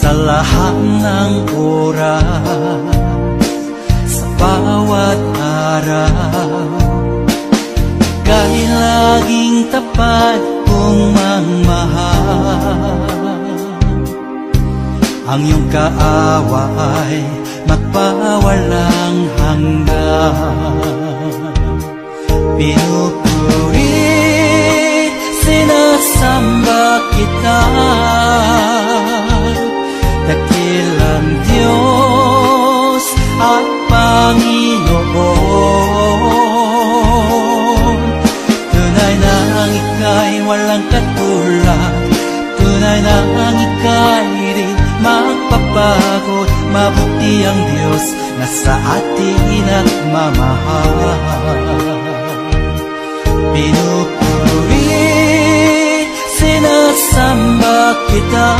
sa lahat ng oras, sa bawat araw. Ika'y laging tapat kong magmahal. Ang iyong kaaway magpawalang hanggan. Pinupuri, sinasamba kita, dakilang Diyos at Panginoon. Tunay na ang ika'y walang katulad, tunay na ang ika'y di magpapagot. Mabuti ang Diyos na sa atin nagmamahal. Pinupuri, sinasamba kita.